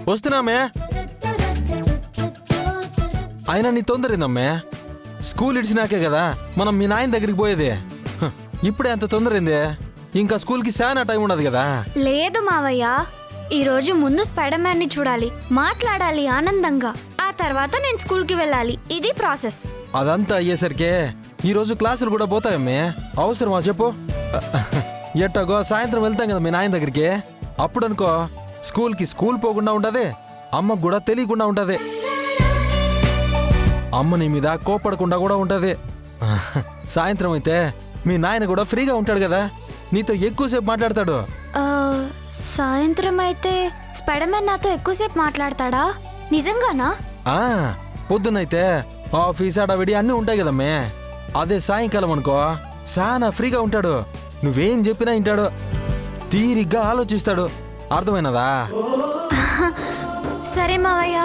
వస్తున్నామే. అయినా నీ తొందరేందమ్మే? స్కూల్ ఇడిచినాకే కదా మనం మీ నాయన దగ్గరికి పోయేది. ఇప్పుడే అంత తొందరైందే? ఇంకా స్కూల్కి చాలా టైం ఉండదు కదా. లేదు మావయ్య, ఈరోజు ముందు స్పైడర్ మ్యాన్ ని చూడాలి, మాట్లాడాలి ఆనందంగా. ఆ తర్వాత నేను స్కూల్కి వెళ్ళాలి. ఇది ప్రాసెస్. అదంతా అయ్యేసరికే ఈరోజు క్లాసులు కూడా పోతాయమ్మే. అవసరమా చెప్పు? ఎట్టగో సాయంత్రం వెళ్తాం కదా మీ నాయన దగ్గరికి. అప్పుడు అనుకో స్కూల్ పోకుండా ఉండదే, అమ్మకు కూడా తెలియకుండా ఉంటది. అమ్మ నీ మీద కోపడకుండా కూడా ఉంటది. సాయంత్రం అయితే మీ నాయన కూడా ఫ్రీగా ఉంటాడు కదా, నీతో ఎక్కువసేపు మాట్లాడతాడు. సాయంత్రం అయితే స్పైడర్ మ్యాన్ నాతో ఎక్కువసేపు మాట్లాడతాడా? నిజంగానా? పొద్దున్నైతే ఆఫీస్ అడవిడి అన్నీ ఉంటాయి కదమ్మే. అదే సాయంకాలం అనుకో చాలా ఫ్రీగా ఉంటాడు. నువ్వేం చెప్పినా వింటాడు, తీరిగ్గా ఆలోచిస్తాడు. అర్థమైనదా? సరే మావయ్య,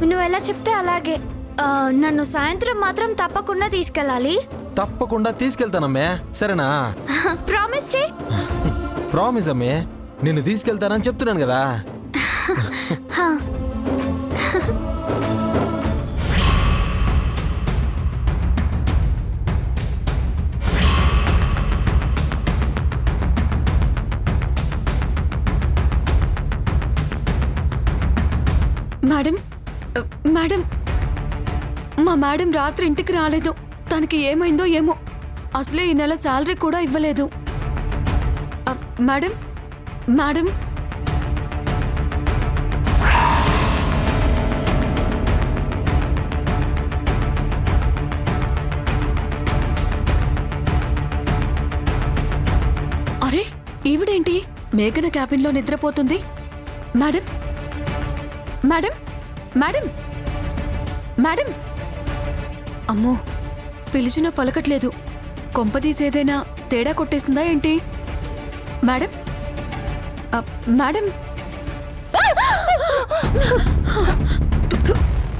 నువ్వు ఎలా చెప్తే అలాగే. నన్ను సాయంత్రం మాత్రం తప్పకుండా తీసుకెళ్ళాలి. తప్పకుండా తీసుకెళ్తానమ్మే, సరేనా? ప్రామిస్ చేయి. ప్రామిస్ అమ్మే, నిన్ను తీసుకెళ్తానని చెప్తున్నాను కదా. మేడం, మేడం, మా మేడం రాత్రి ఇంటికి రాలేదు. తనకి ఏమైందో ఏమో. అసలే ఈ నెల శాలరీ కూడా ఇవ్వలేదు. మేడం, మేడం, అరే ఈవిడేంటి మేఘన క్యాబిన్లో నిద్రపోతుంది? Madam, madam, madam, madam. అమ్మో, పిలిచినా పలకట్లేదు. కొంపదీసేదైనా తేడా కొట్టేస్తుందా ఏంటి? Madam, madam.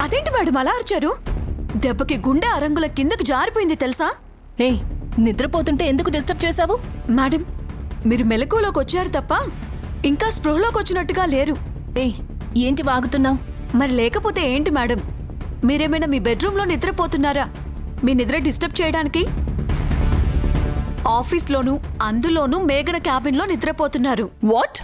అదేంటి మేడం అలా అరిచారు? దెబ్బకి గుండె అరంగుల కిందకి జారిపోయింది తెలుసా? ఏయ్, నిద్రపోతుంటే ఎందుకు డిస్టర్బ్ చేశావు? మేడం, మీరు మెలకువలోకి వచ్చారు తప్ప ఇంకా స్పృహలోకి వచ్చినట్టుగా లేరు. ఏయ్, ఏంటి వాగుతున్నావు? మరి లేకపోతే ఏంటి మేడం? మీరేమైనా మీ బెడ్రూమ్లో నిద్రపోతున్నారా మీ నిద్ర డిస్టర్బ్ చేయడానికి? ఆఫీస్లోనూ అందులోనూ మేఘన క్యాబిన్లో నిద్రపోతున్నారు. వాట్?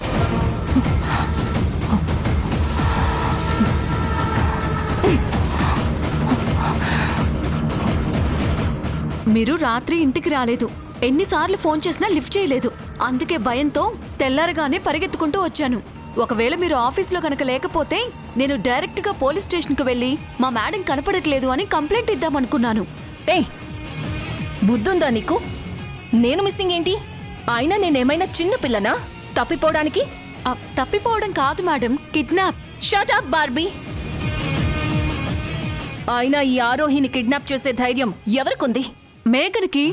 మీరు రాత్రి ఇంటికి రాలేదు. ఎన్నిసార్లు ఫోన్ చేసినా లిఫ్ట్ చేయలేదు. అందుకే భయంతో తెల్లారగానే పరిగెత్తుకుంటూ వచ్చాను. ఒకవేళ మీరు ఆఫీస్లో కనుక లేకపోతే నేను డైరెక్ట్గా పోలీస్ స్టేషన్కి వెళ్ళి మా మేడం కనపడట్లేదు అని కంప్లైంట్ ఇద్దామనుకున్నాను. ఏయ్, బుద్ధుందా నీకు? నేను మిస్సింగ్ ఏంటి? అయినా నేనేమైనా చిన్న పిల్లనా తప్పిపోవడానికి? తప్పిపోవడం కాదు madam, kidnap. Shut up Barbie. అయినా ఈ ఆరోహిని కిడ్నాప్ చేసే ధైర్యం ఎవరికుంది? మేఘన్కి.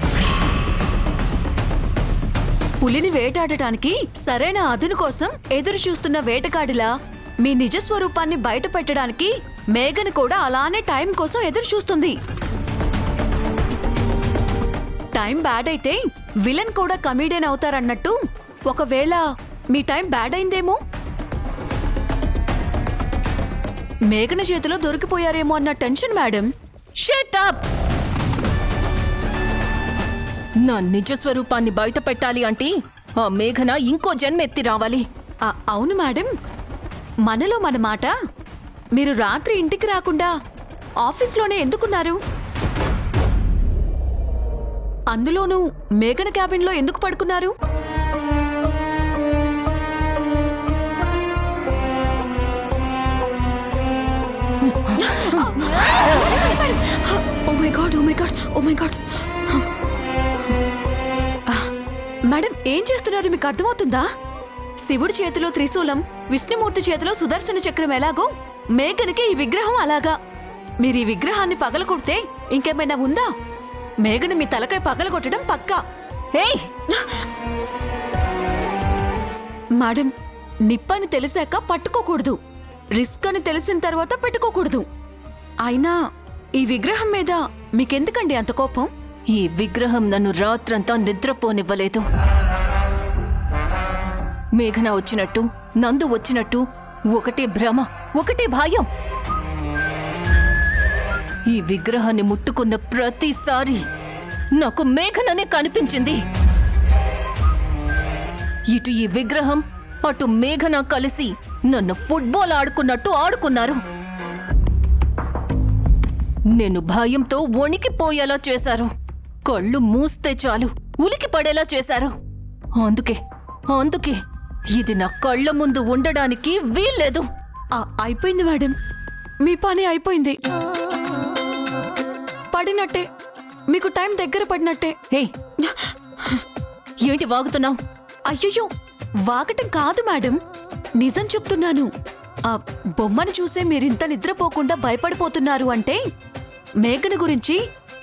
పులిని వేటాడటానికి సరైన అదును కోసం ఎదురు చూస్తున్న వేటగాడిలా మీ నిజ స్వరూపాన్ని బయట పెట్టడానికి మేఘన్ కూడా అలానే టైం కోసం ఎదురు చూస్తుంది. టైం బ్యాడ్ అయితే విలన్ కూడా కమీడియన్ అవుతారన్నట్టు ఒకవేళ మీ టైం బ్యాడ్ అయిందేమో, మేఘన చేతిలో దొరికిపోయారేమో అన్న టెన్షన్ మేడం. Shut up. నా నిజ స్వరూపాన్ని బయట పెట్టాలి అంటే ఆ మేఘన ఇంకో జన్మ ఎత్తి రావాలి. అవును మేడం, మనలో మన మాట. మీరు రాత్రి ఇంటికి రాకుండా ఆఫీస్లోనే ఎందుకున్నారు? అందులోనూ మేఘన క్యాబిన్లో ఎందుకు పడుకున్నారు? Oh my god, oh my god, oh my god. Madam, ఏం చేస్తున్నారు మీకు అర్థమవుతుందా? శివుడి చేతిలో త్రిశూలం, విష్ణుమూర్తి చేతిలో సుదర్శన చక్రం ఎలాగో మేఘనకి ఈ విగ్రహం అలాగా. మీరు ఈ విగ్రహాన్ని పగలగొడితే ఇంకేమైనా ఉందా? మేఘన మీ తలకాయ పగలగొట్టడం పక్కా. ఏయ్, మేడం, నిప్పని తెలిసాక పట్టుకోకూడదు, రిస్క్ అని తెలిసిన తర్వాత పెట్టుకోకూడదు. అయినా ఈ విగ్రహం మీద మీకెందుకండి అంత కోపం? ఈ విగ్రహం నన్ను రాత్రంతా నిద్రపోనివ్వలేదు. మేఘన వచ్చినట్టు, నందు వచ్చినట్టు ఒకటే భ్రమ, ఒకటే భయం. ఈ విగ్రహాన్ని ముట్టుకున్న ప్రతిసారి నాకు మేఘననే కనిపించింది. ఇటు ఈ విగ్రహం, అటు మేఘన కలిసి నన్ను ఫుట్బాల్ ఆడుకున్నట్టు ఆడుకున్నారు. నేను భయంతో వణికిపోయేలా చేశారు. కళ్ళు మూస్తే చాలు ఉలికి పడేలా చేశారు. అందుకే ఇది నా కళ్ళ ముందు ఉండడానికి వీల్లేదు. అయిపోయింది మేడం, మీ పని అయిపోయింది. పడినట్టే, మీకు టైం దగ్గర పడినట్టే. హే, ఏంటి వాగుతున్నావు? అయ్యయ్యో, వాగటం కాదు మేడం, నిజం చెప్తున్నాను. ఆ బొమ్మను చూసే మీరింత నిద్రపోకుండా భయపడిపోతున్నారు అంటే మేఘన గురించి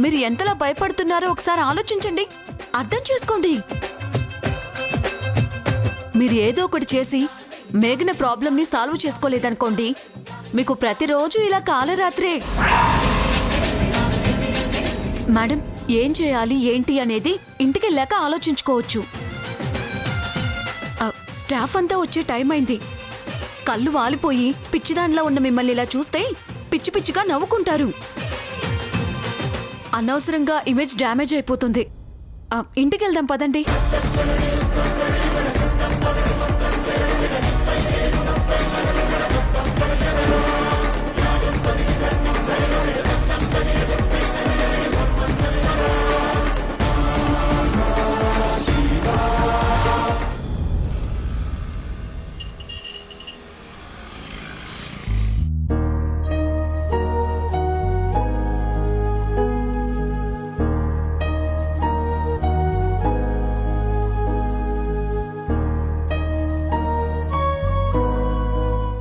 మీరు ఎంతలా భయపడుతున్నారో ఒకసారి ఆలోచించండి, అర్థం చేసుకోండి. మీరు ఏదో ఒకటి చేసి మేఘన ప్రాబ్లంని సాల్వ్ చేసుకోలేదనుకోండి, మీకు ప్రతిరోజు ఇలా కాలరాత్రే. మేడం, ఏం చేయాలి ఏంటి అనేది ఇంటికెళ్ళాక ఆలోచించుకోవచ్చు. స్టాఫ్ అంతా వచ్చే టైం అయింది. కళ్ళు వాలిపోయి పిచ్చిదానిలా ఉన్న మిమ్మల్ని ఇలా చూస్తే పిచ్చి పిచ్చిగా నవ్వుకుంటారు. అనవసరంగా ఇమేజ్ డ్యామేజ్ అయిపోతుంది. ఇంటికెళ్దాం పదండి.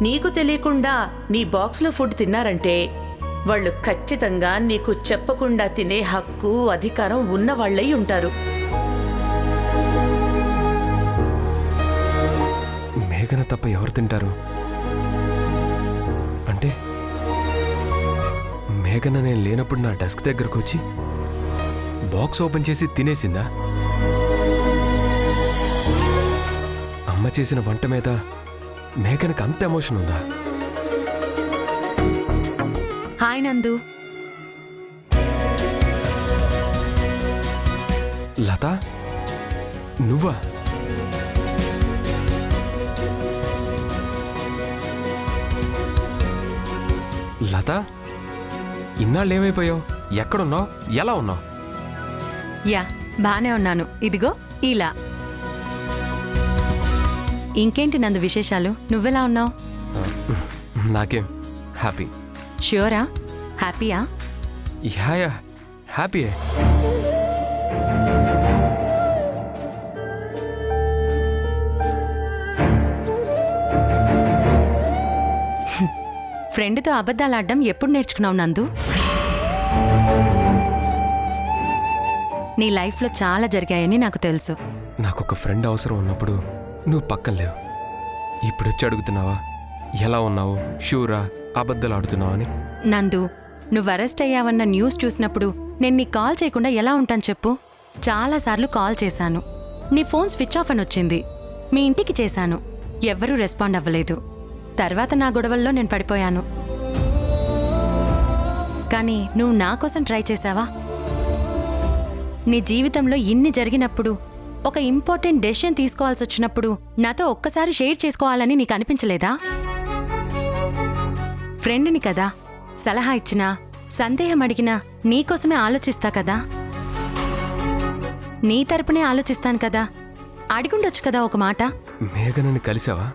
నీకు తెలియకుండా నీ బాక్స్లో ఫుడ్ తిన్నారంటే వాళ్ళు ఖచ్చితంగా నీకు చెప్పకుండా తినే హక్కు, అధికారం ఉన్నవాళ్ళై ఉంటారు. మేఘన తప్ప ఎవరు తింటారు? అంటే మేఘన నేను లేనప్పుడు నా డెస్క్ దగ్గరకు వచ్చి బాక్స్ ఓపెన్ చేసి తినేసిందా? అమ్మ చేసిన వంట మీద మేఘనకు అంత ఎమోషన్ ఉందా? హాయ్ నందు. లత, నువ్వా? లత, ఇన్నాళ్ళు ఏమైపోయావు? ఎక్కడున్నావు? ఎలా ఉన్నావు? యా, బానే ఉన్నాను. ఇదిగో ఇలా. ఇంకేంటి నందు విశేషాలు? నువ్వెలా ఉన్నావు? నాకేం, హ్యాపీ. ష్యూరా? హ్యాపీయా? యా, హ్యాపీయే. ఫ్రెండ్తో అబద్ధాలు ఆడడం ఎప్పుడు నేర్చుకున్నావు నందు? నీ లైఫ్లో చాలా జరిగాయని నాకు తెలుసు. నాకొక ఫ్రెండ్ అవసరం ఉన్నప్పుడు నువ్వు పక్కన లేవు. ఇప్పుడొచ్చి అడుగుతున్నావా ఎలా ఉన్నావు, షూరా, అబద్ధాలు ఆడుతున్నావా అని? నందు, నువ్వు అరెస్ట్ అయ్యావన్న న్యూస్ చూసినప్పుడు నేను నీకు కాల్ చేయకుండా ఎలా ఉంటాను చెప్పు? చాలాసార్లు కాల్ చేశాను, నీ ఫోన్ స్విచ్ ఆఫ్ అని వచ్చింది. మీ ఇంటికి చేశాను, ఎవ్వరూ రెస్పాండ్ అవ్వలేదు. తర్వాత నా గొడవల్లో నేను పడిపోయాను. కానీ నువ్వు నా కోసం ట్రై చేశావా? నీ జీవితంలో ఇన్ని జరిగినప్పుడు, ఒక ఇంపార్టెంట్ డెసిషన్ తీసుకోవాల్సి వచ్చినప్పుడు నాతో ఒక్కసారి షేర్ చేసుకోవాలని నీకు అనిపించలేదా? ఫ్రెండ్ని కదా, సలహా ఇచ్చినా, సందేహం అడిగినా నీకోసమే ఆలోచిస్తా కదా. నీ తరపునే ఆలోచిస్తాను కదా. అడిగుండొచ్చు కదా ఒక మాట. మేఘనని కలిసావా?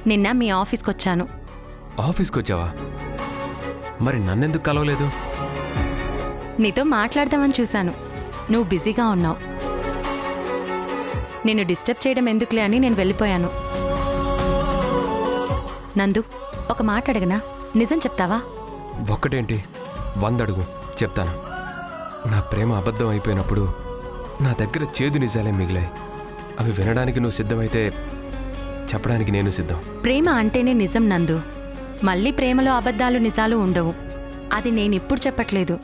నిన్న మీ ఆఫీస్కొచ్చాను. ఆఫీస్కొచ్చావా? మరి నన్నెందుకు కలవలేదు? నీతో మాట్లాడదామని చూశాను, నువ్వు బిజీగా ఉన్నావు. నిన్ను డిస్టర్బ్ చేయడం ఎందుకులే అని నేను వెళ్ళిపోయాను. నందు, ఒక మాట అడగనా? నిజం చెప్తావా? ఒక్కటేంటి, 100 అడుగు, చెప్తాను. నా ప్రేమ అబద్ధం అయిపోయినప్పుడు నా దగ్గర చేదు నిజాలే మిగిలాయి. అవి వినడానికి నువ్వు సిద్ధమైతే చెప్పడానికి నేను సిద్ధం. ప్రేమ అంటేనే నిజం నందు. మళ్ళీ ప్రేమలో అబద్ధాలు నిజాలు ఉండవు. అది నేనిప్పుడు చెప్పట్లేదు,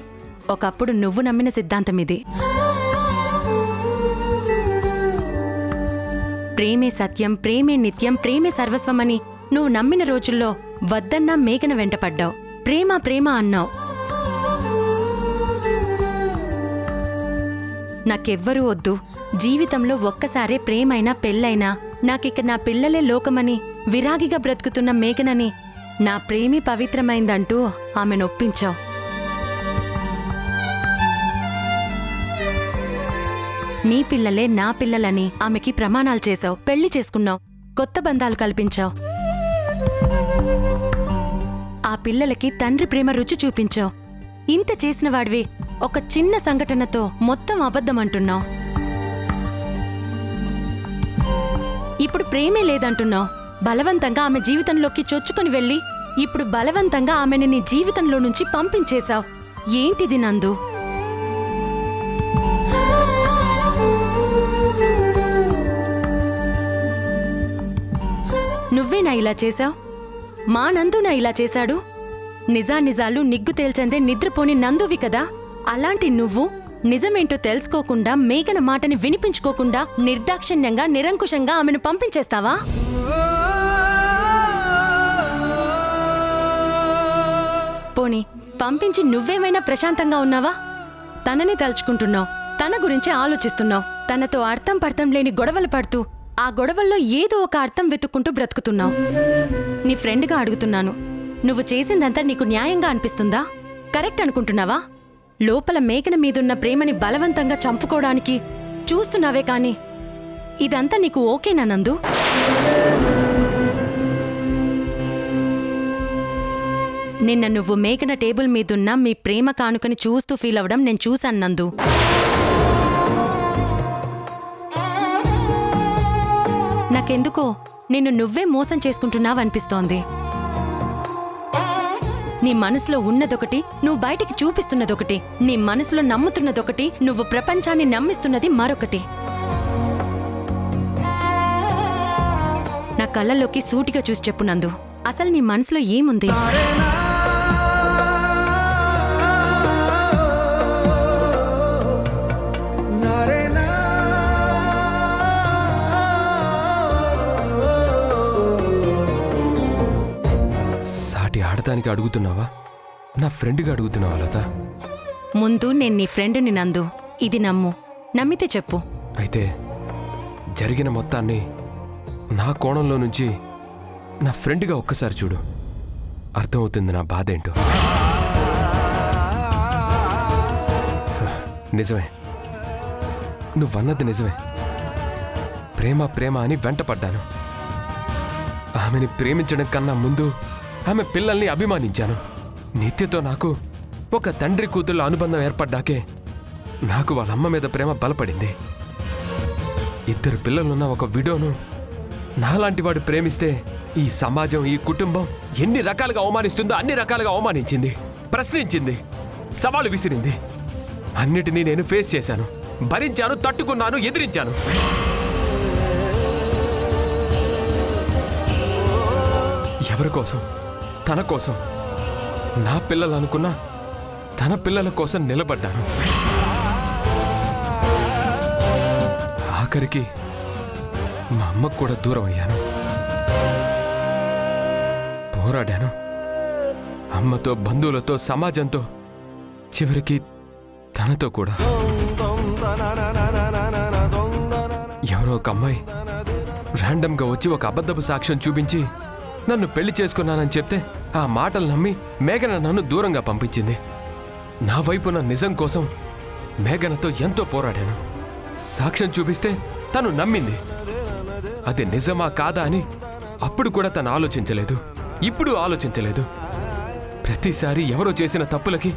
ఒకప్పుడు నువ్వు నమ్మిన సిద్ధాంతం ఇది. ప్రేమే సత్యం, ప్రేమే నిత్యం, ప్రేమే సర్వస్వమని నువ్వు నమ్మిన రోజుల్లో వద్దన్నా మేఘన వెంటపడ్డావు. ప్రేమ ప్రేమ అన్నావు. నాకెవ్వరూ వద్దు, జీవితంలో ఒక్కసారే ప్రేమైనా పెళ్ళైనా నాకిక నా పిల్లలే లోకమని విరాగిగా బ్రతుకుతున్న మేఘనని నా ప్రేమి పవిత్రమైందంటూ ఆమె నొప్పించావు. నీ పిల్లలే నా పిల్లలని ఆమెకి ప్రమాణాలు చేశావు. పెళ్లి చేసుకున్నావు. కొత్త బంధాలు కల్పించావు. ఆ పిల్లలకి తండ్రి ప్రేమ రుచి చూపించావు. ఇంత చేసిన వాడివి ఒక చిన్న సంఘటనతో మొత్తం అబద్ధం అంటున్నావు. ఇప్పుడు ప్రేమే లేదంటున్నావు. బలవంతంగా ఆమె జీవితంలోకి చొచ్చుకుని వెళ్ళి ఇప్పుడు బలవంతంగా ఆమెను నీ జీవితంలో నుంచి పంపించేశావు. ఏంటిది నందు? నువ్వేనా ఇలా చేశావు? మా నందునా ఇలా చేశాడు? నిజానిజాలు నిగ్గు తేల్చందే నిద్రపోని నందువి కదా. అలాంటి నువ్వు నిజమేంటో తెలుసుకోకుండా, మేఘన మాటని వినిపించుకోకుండా నిర్దాక్షిణ్యంగా నిరంకుశంగా ఆమెను పంపించేస్తావా? పోనీ పంపించి నువ్వేమైనా ప్రశాంతంగా ఉన్నావా? తనని తలుచుకుంటున్నావు. తన గురించి ఆలోచిస్తున్నావు. తనతో అర్థం పర్థం లేని గొడవలు పడుతూ ఆ గొడవల్లో ఏదో ఒక అర్థం వెతుక్కుంటూ బ్రతుకుతున్నావు. నీ ఫ్రెండ్గా అడుగుతున్నాను, నువ్వు చేసిందంతా నీకు న్యాయంగా అనిపిస్తుందా? కరెక్ట్ అనుకుంటున్నావా? లోపల మేఘన మీదున్న ప్రేమని బలవంతంగా చంపుకోవడానికి చూస్తున్నావే కాని ఇదంతా నీకు ఓకేనా నందు? నిన్న నువ్వు మేఘన టేబుల్ మీదున్న మీ ప్రేమ కానుకని చూస్తూ ఫీల్ అవడం నేను చూశాను నందు. నాకెందుకో నిన్ను నువ్వే మోసం చేసుకుంటున్నావనిపిస్తోంది. నీ మనసులో ఉన్నదొకటి, నువ్వు బయటికి చూపిస్తున్నదొకటి. నీ మనసులో నమ్ముతున్నదొకటి, నువ్వు ప్రపంచాన్ని నమ్మిస్తున్నది మరొకటి. నా కళ్ళల్లోకి సూటిగా చూసి చెప్పు నందు, అసలు నీ మనసులో ఏముంది? ఆడటానికి అడుగుతున్నావా? నా ఫ్రెండ్గా అడుగుతున్నావా లత? ముందు నేను నీ ఫ్రెండ్ని నందు, ఇది నమ్ము. నమ్మితే చెప్పు. అయితే జరిగిన మొత్తాన్ని నా కోణంలో నుంచి నా ఫ్రెండ్గా ఒక్కసారి చూడు, అర్థమవుతుంది నా బాధ ఏంటో. నిజమే, నువ్వన్నది నిజమే. ప్రేమ ప్రేమ అని వెంటపడ్డాను. ఆమెని ప్రేమించడం కన్నా ముందు ఆమె పిల్లల్ని అభిమానించాను. నిత్యతో నాకు ఒక తండ్రి కూతుళ్ళ అనుబంధం ఏర్పడ్డాకే నాకు వాళ్ళమ్మ మీద ప్రేమ బలపడింది. 2 పిల్లలున్న ఒక విడోను నాలాంటి వాడు ప్రేమిస్తే ఈ సమాజం, ఈ కుటుంబం ఎన్ని రకాలుగా అవమానిస్తుందో అన్ని రకాలుగా అవమానించింది, ప్రశ్నించింది, సవాలు విసిరింది. అన్నిటినీ నేను ఫేస్ చేశాను, భరించాను, తట్టుకున్నాను, ఎదిరించాను. ఎవరి కోసం? తన కోసం. నా పిల్లలు అనుకున్నా తన పిల్లల కోసం నిలబడ్డాను. ఆఖరికి మా అమ్మకు కూడా దూరం అయ్యాను. పోరాడాను. అమ్మతో, బంధువులతో, సమాజంతో, చివరికి తనతో కూడా. ఎవరో ఒక అమ్మాయి ర్యాండమ్గా వచ్చి ఒక అబద్ధపు సాక్ష్యం చూపించి నన్ను పెళ్లి చేసుకున్నానని చెప్తే ఆ మాటలు నమ్మి మేఘన నన్ను దూరంగా పంపించింది. నా వైపున నిజం కోసం మేఘనతో ఎంతో పోరాడాను. సాక్ష్యం చూపిస్తే తను నమ్మింది. అది నిజమా కాదా అని అప్పుడు కూడా తను ఆలోచించలేదు, ఇప్పుడు ఆలోచించలేదు. ప్రతిసారి ఎవరో చేసిన తప్పులకి,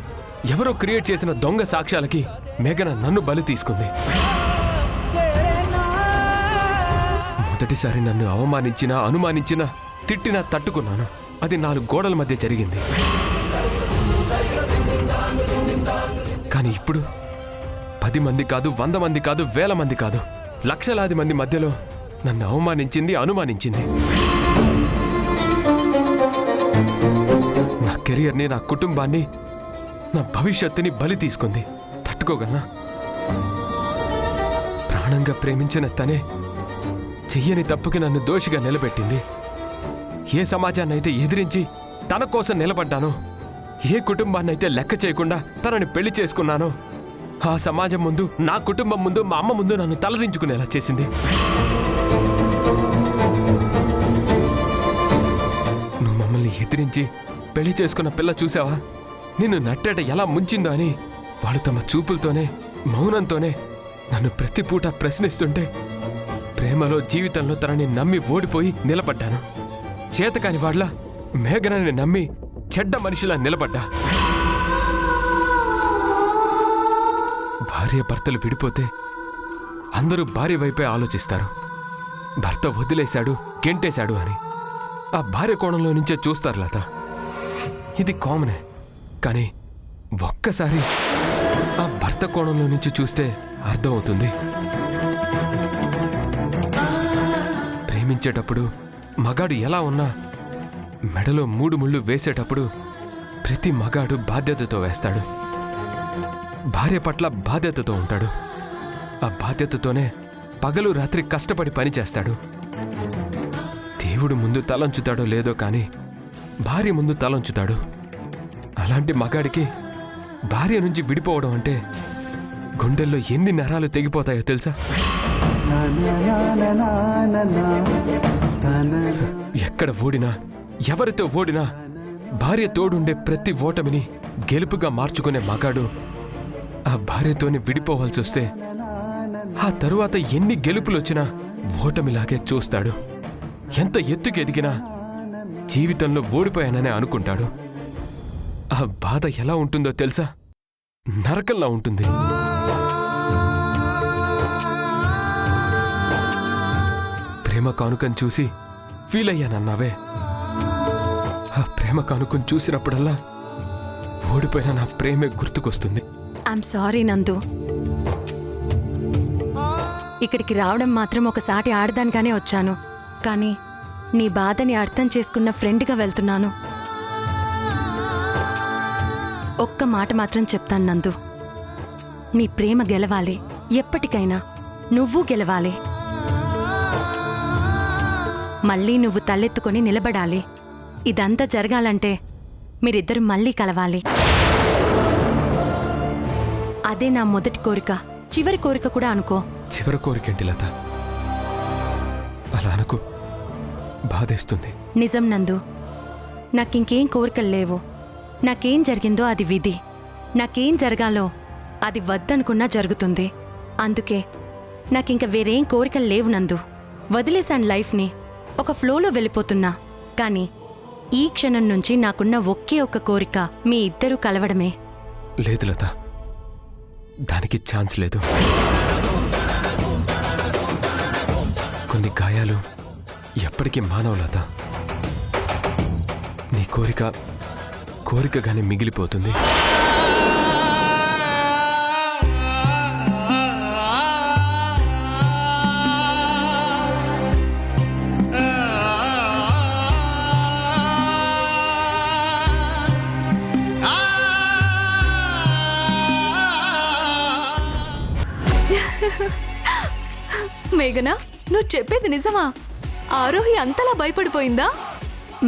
ఎవరో క్రియేట్ చేసిన దొంగ సాక్ష్యాలకి మేఘన నన్ను బలి తీసుకుంది. మొదటిసారి నన్ను అవమానించినా, అనుమానించినా, తిట్టినా తట్టుకున్నాను. అది 4 గోడల మధ్య జరిగింది. కానీ ఇప్పుడు 10 మంది కాదు, 100 మంది కాదు, 1000 మంది కాదు, లక్షలాది మంది మధ్యలో నన్ను అవమానించింది, అనుమానించింది. నా కెరియర్ని, నా కుటుంబాన్ని, నా భవిష్యత్తుని బలి తీసుకుంది. తట్టుకోగలనా? ప్రాణంగా ప్రేమించిన తనే చెయ్యని తప్పుకి నన్ను దోషిగా నిలబెట్టింది. ఏ సమాజాన్నైతే ఎదిరించి తన కోసం నిలబడ్డానో, ఏ కుటుంబాన్నైతే లెక్క చేయకుండా తనని పెళ్లి చేసుకున్నానో, ఆ సమాజం ముందు, నా కుటుంబం ముందు, మా అమ్మ ముందు నన్ను తలదించుకునేలా చేసింది. నువ్వు మమ్మల్ని ఎదిరించి పెళ్లి చేసుకున్న పిల్ల చూసావా? నిన్ను నట్టేట ఎలా ముంచిందో అని వాళ్ళు తమ చూపులతోనే, మౌనంతోనే నన్ను ప్రతి పూట ప్రశ్నిస్తుంటే ప్రేమలో, జీవితంలో తనని నమ్మి ఓడిపోయి నిలబడ్డాను. చేతకాని వాడ్లా మేఘనని నమ్మి చెడ్డ మనిషిలా నిలబడ్డా. భార్య భర్తలు విడిపోతే అందరూ భార్య వైపే ఆలోచిస్తారు. భర్త వదిలేశాడు, గెంటేశాడు అని ఆ భార్య కోణంలో నుంచే చూస్తారు లత. ఇది కామనే. కానీ ఒక్కసారి ఆ భర్త కోణంలో నుంచి చూస్తే అర్థమవుతుంది. ప్రేమించేటప్పుడు మగాడు ఎలా ఉన్నా మెడలో 3 ముళ్ళు వేసేటప్పుడు ప్రతి మగాడు బాధ్యతతో వేస్తాడు. భార్య పట్ల బాధ్యతతో ఉంటాడు. ఆ బాధ్యతతోనే పగలు రాత్రి కష్టపడి పని చేస్తాడు. దేవుడు ముందు తలంచుతాడో లేదో కానీ భార్య ముందు తలంచుతాడు. అలాంటి మగాడికి భార్య నుంచి విడిపోవడం అంటే గుండెల్లో ఎన్ని నరాలు తెగిపోతాయో తెలుసా? ఎక్కడ ఓడినా, ఎవరితో ఓడినా భార్య తోడుండే ప్రతి ఓటమిని గెలుపుగా మార్చుకునే మగాడు ఆ భార్యతోని విడిపోవాల్సి వస్తే ఆ తరువాత ఎన్ని గెలుపులొచ్చినా ఓటమిలాగే చూస్తాడు. ఎంత ఎత్తుకు ఎదిగినా జీవితంలో ఓడిపోయాననే అనుకుంటాడు. ఆ బాధ ఎలా ఉంటుందో తెలుసా? నరకంలా ఉంటుంది. ప్రేమ కానుకను చూసి ఫీల్ అయ్యానన్నావే, ఆ ప్రేమ కానుకను చూసినప్పుడల్లా ఓడిపోయిన నా ప్రేమే గుర్తుకొస్తుంది. ఐఎమ్ సారీ నందు. ఇక్కడికి రావడం మాత్రం ఒక సాటి ఆడదానిగానే వచ్చాను. కానీ నీ బాధని అర్థం చేసుకున్న ఫ్రెండ్గా వెళ్తున్నాను. ఒక్క మాట మాత్రం చెప్తాను నందు, నీ ప్రేమ గెలవాలి. ఎప్పటికైనా నువ్వు గెలవాలి. మళ్ళీ నువ్వు తలెత్తుకొని నిలబడాలి. ఇదంతా జరగాలంటే మీరిద్దరు మళ్ళీ కలవాలి. అదే నా మొదటి కోరిక, చివరి కోరిక కూడా అనుకో. చివరి కోరికేంటి లత? అలా అనుకో, బాధేస్తుంది. నిజం నందు, నాకింకేం కోరికలు లేవు. నాకేం జరిగిందో అది విధి. నాకేం జరగాలో అది వద్దనుకున్నా జరుగుతుంది. అందుకే నాకింక వేరేం కోరికలు లేవు నందు. వదిలేశాను లైఫ్ని, ఒక ఫ్లోలో వెళ్ళిపోతున్నా. కానీ ఈ క్షణం నుంచి నాకున్న ఒకే ఒక్క కోరిక మీ ఇద్దరూ కలవడమే. లేదు లత, దానికి ఛాన్స్ లేదు. కొన్ని గాయాలు ఎప్పటికీ మానవు లత. నీ కోరిక కోరికగానే మిగిలిపోతుంది. మేఘనా, నువ్వు చెప్పేది నిజమా? ఆరోహి అంతలా భయపడిపోయిందా?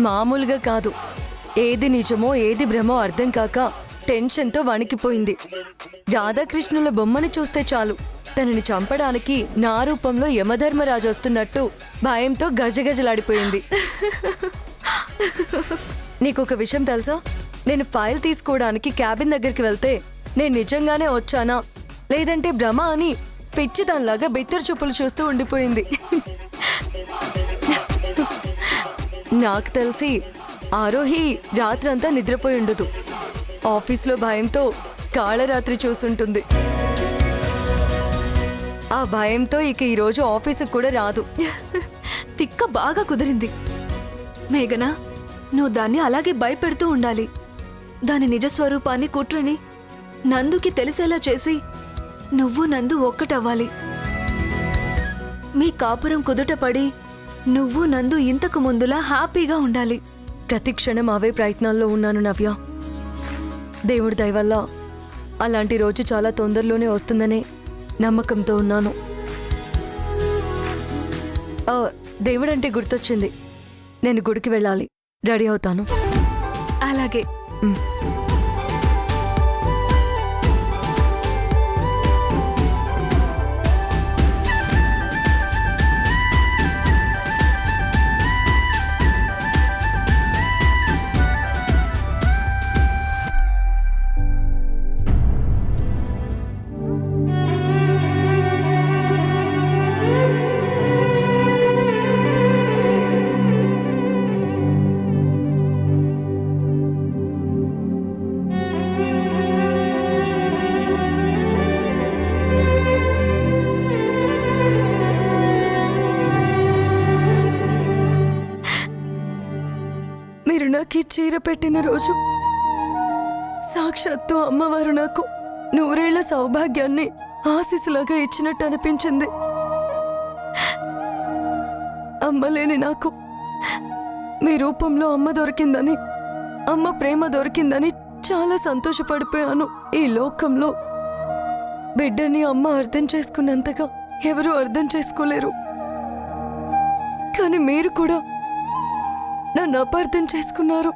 మామూలుగా కాదు. ఏది నిజమో ఏది భ్రమో అర్థం కాక టెన్షన్తో వణికిపోయింది. రాధాకృష్ణుల బొమ్మను చూస్తే చాలు తనని చంపడానికి నా రూపంలో యమధర్మరాజు వస్తున్నట్టు భయంతో గజగజలాడిపోయింది. నీకొక విషయం తెలుసా? నేను ఫైల్ తీసుకోవడానికి క్యాబిన్ దగ్గరికి వెళ్తే నేను నిజంగానే వచ్చానా లేదంటే భ్రమ అని పిచ్చి దానిలాగా బిత్తర చూపులు చూస్తూ ఉండిపోయింది. నాకు తెలిసి ఆరోహి రాత్రంతా నిద్రపోయి ఉండదు. ఆఫీస్లో భయంతో కాళరాత్రి చూసుంటుంది. ఆ భయంతో ఇక ఈరోజు ఆఫీసుకు కూడా రాదు. తిక్క బాగా కుదిరింది. మేఘనా, నువ్వు దాన్ని అలాగే భయపెడుతూ ఉండాలి. దాని నిజస్వరూపాన్ని, కుట్రని నందుకి తెలిసేలా చేసి నువ్వు నందు ఒక్కటవ్వాలి. మీ కాపురం కుదుటపడి నువ్వు నందు ఇంతకు ముందులా హ్యాపీగా ఉండాలి. ప్రతి క్షణం అవే ప్రయత్నాల్లో ఉన్నాను నవ్య. దేవుడి దయ వల్ల అలాంటి రోజు చాలా తొందరలోనే వస్తుందనే నమ్మకంతో ఉన్నాను. దేవుడంటే గుర్తొచ్చింది. నేను గుడికి వెళ్ళాలి. రెడీ అవుతాను. అలాగే. మీరు నాకు ఈ చీర పెట్టిన రోజు సాక్షాత్తు అమ్మవారు నాకు 100 ఏళ్ల సౌభాగ్యాన్ని ఆశీస్సులాగా ఇచ్చినట్టు అనిపించింది. అమ్మ లేని నాకు మీ రూపంలో అమ్మ దొరికిందని, అమ్మ ప్రేమ దొరికిందని చాలా సంతోషపడిపోయాను. ఈ లోకంలో బిడ్డని అమ్మ అర్థం చేసుకున్నంతగా ఎవరూ అర్థం చేసుకోలేరు. కానీ మీరు కూడా నన్ను అపార్థం చేసుకున్నారు.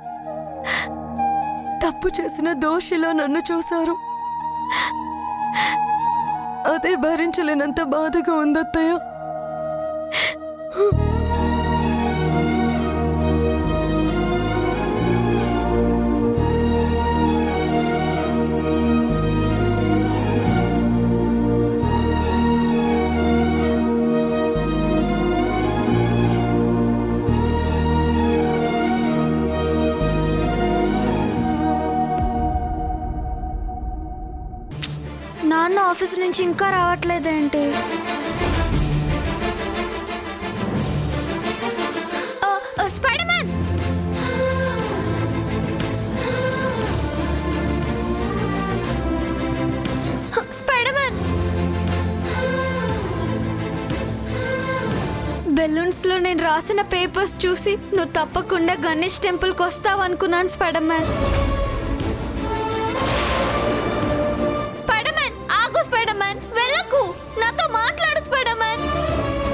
తప్పు చేసిన దోషిలా నన్ను చూశారు. అదే భరించలేనంత బాధగా ఉందత్తయ్య. నాన్న ఆఫీస్ నుంచి ఇంకా రావట్లేదేంటి? Spider Man! Spider Man! Balloons లో నేను రాసిన పేపర్స్ చూసి నువ్వు తప్పకుండా గణేష్ టెంపుల్కి వస్తావు అనుకున్నాను స్పైడర్ మ్యాన్.